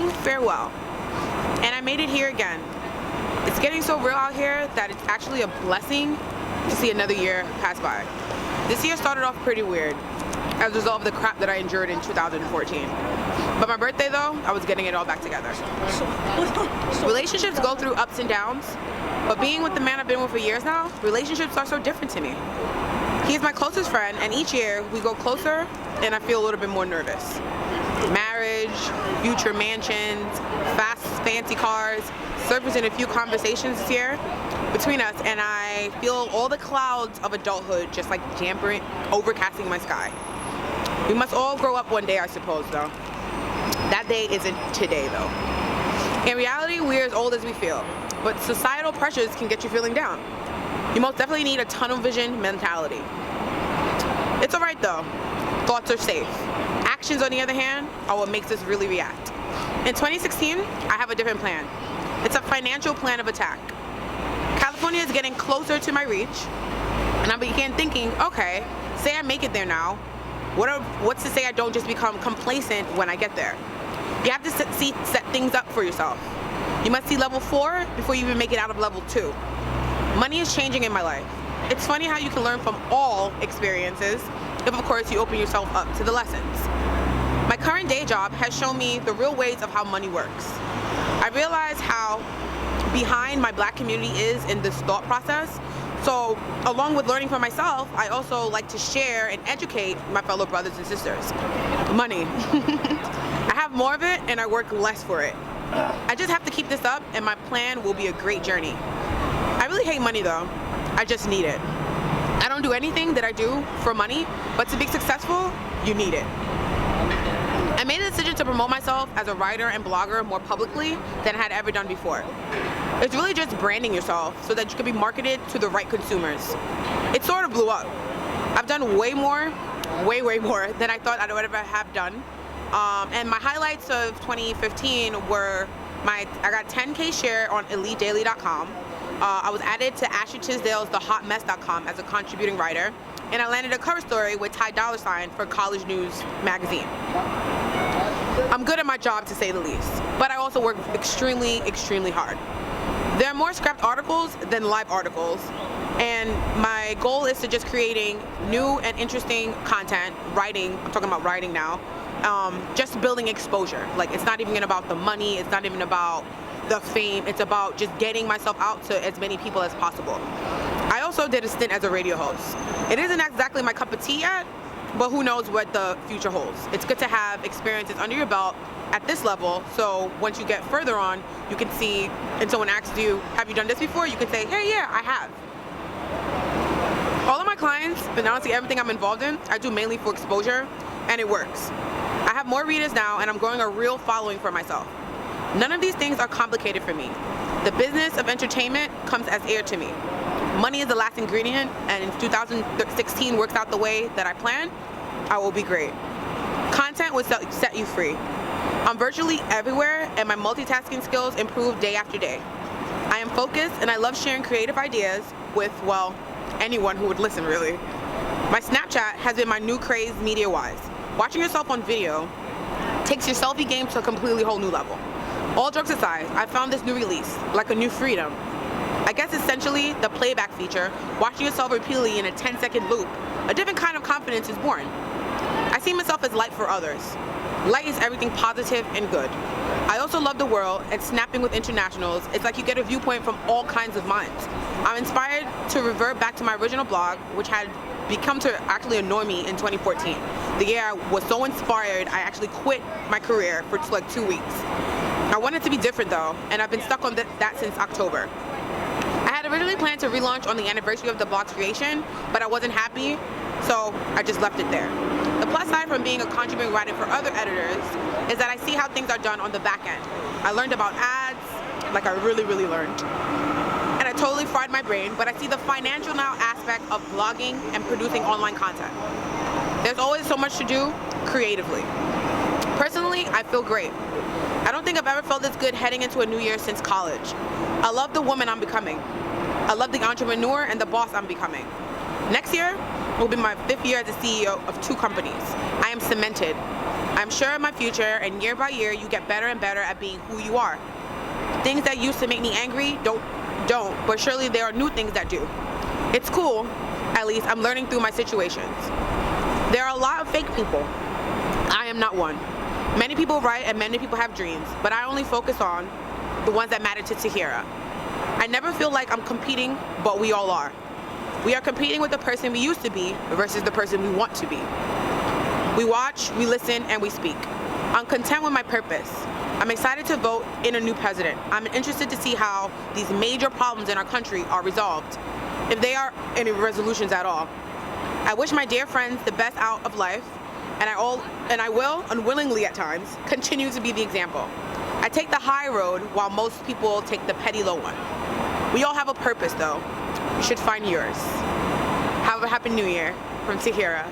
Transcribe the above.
long farewell. And I made it here again. It's getting so real out here that it's actually a blessing to see another year pass by. This year started off pretty weird as a result of the crap that I endured in 2014. But my birthday though, I was getting it all back together. Relationships go through ups and downs, but being with the man I've been with for years now, relationships are so different to me. He is my closest friend, and each year we go closer and I feel a little bit more nervous. Marriage, future mansions, fast fancy cars, surfacing a few conversations this year between us, and I feel all the clouds of adulthood just like dampering, overcasting my sky. We must all grow up one day, I suppose, though. That day isn't today, though. In reality, we're as old as we feel, but societal pressures can get you feeling down. You most definitely need a tunnel vision mentality. It's alright though. Thoughts are safe. Actions, on the other hand, are what makes us really react. In 2016, I have a different plan. It's a financial plan of attack. California is getting closer to my reach, and I began thinking, okay, say I make it there now, what's to say I don't just become complacent when I get there? You have to set things up for yourself. You must see level 4 before you even make it out of level 2. Money is changing in my life. It's funny how you can learn from all experiences if, of course, you open yourself up to the lessons. My current day job has shown me the real ways of how money works. I realize how behind my Black community is in this thought process. So, along with learning for myself, I also like to share and educate my fellow brothers and sisters. Money. I have more of it and I work less for it. I just have to keep this up and my plan will be a great journey. I really hate money though. I just need it. I don't do anything that I do for money, but to be successful, you need it. I made a decision to promote myself as a writer and blogger more publicly than I had ever done before. It's really just branding yourself so that you can be marketed to the right consumers. It sort of blew up. I've done way more than I thought I would ever have done. And my highlights of 2015 were I got 10K share on EliteDaily.com. I was added to Ashley Tisdale's TheHotMess.com as a contributing writer, and I landed a cover story with Ty Dolla $ign for College News magazine. I'm good at my job, to say the least, but I also work extremely hard. There are more scrapped articles than live articles, and my goal is to just creating new and interesting content, writing, I'm talking about writing now, just building exposure. Like, it's not even about the money, it's not even about the fame, it's about just getting myself out to as many people as possible. I also did a stint as a radio host. It isn't exactly my cup of tea yet, but who knows what the future holds. It's good to have experiences under your belt at this level, so once you get further on, you can see, and someone asks you, have you done this before? You can say, hey, yeah, I have. All of my clients, and honestly everything I'm involved in, I do mainly for exposure, and it works. I have more readers now, and I'm growing a real following for myself. None of these things are complicated for me. The business of entertainment comes as air to me. Money is the last ingredient, and if 2016 works out the way that I plan, I will be great. Content will set you free. I'm virtually everywhere, and my multitasking skills improve day after day. I am focused, and I love sharing creative ideas with, well, anyone who would listen, really. My Snapchat has been my new craze media-wise. Watching yourself on video takes your selfie game to a completely whole new level. All jokes aside, I found this new release, like a new freedom. I guess essentially the playback feature, watching yourself repeatedly in a 10-second loop, a different kind of confidence is born. I see myself as light for others. Light is everything positive and good. I also love the world, and snapping with internationals, it's like you get a viewpoint from all kinds of minds. I'm inspired to revert back to my original blog, which had become to actually annoy me in 2014. The year I was so inspired, I actually quit my career for like 2 weeks. I wanted to be different though, and I've been stuck on that since October. I had originally planned to relaunch on the anniversary of the blog's creation, but I wasn't happy, so I just left it there. The plus side from being a contributing writer for other editors is that I see how things are done on the back end. I learned about ads, like I really learned. And I totally fried my brain, but I see the financial now aspect of blogging and producing online content. There's always so much to do creatively. Personally, I feel great. I don't think I've ever felt this good heading into a new year since college. I love the woman I'm becoming. I love the entrepreneur and the boss I'm becoming. Next year will be my 5th year as a CEO of 2 companies. I am cemented. I'm sure in my future and year by year you get better and better at being who you are. Things that used to make me angry don't, but surely there are new things that do. It's cool, at least I'm learning through my situations. There are a lot of fake people. I am not one. Many people write and many people have dreams, but I only focus on the ones that matter to Tahyira. I never feel like I'm competing, but we all are. We are competing with the person we used to be versus the person we want to be. We watch, we listen, and we speak. I'm content with my purpose. I'm excited to vote in a new president. I'm interested to see how these major problems in our country are resolved, if they are any resolutions at all. I wish my dear friends the best out of life, and I will, unwillingly at times, continue to be the example. I take the high road while most people take the petty low one. We all have a purpose though. You should find yours. Have a happy new year from Tahyira.